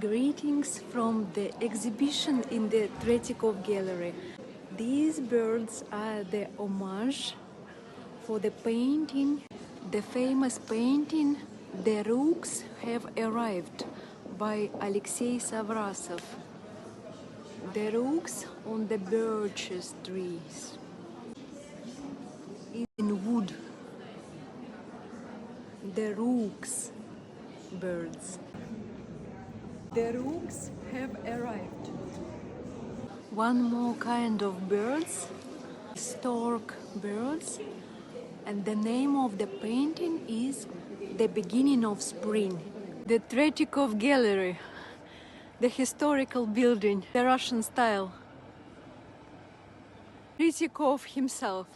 Greetings from the exhibition in the Tretyakov Gallery. These birds are the homage for the painting, the famous painting "The Rooks Have Arrived" by Alexei Savrasov. The rooks on the birches trees in wood. The rooks, birds. The rooks have arrived. One more kind of birds, stork birds, and the name of the painting is "The Beginning of Spring." The Tretyakov Gallery, the historical building, the Russian style. Tretyakov himself.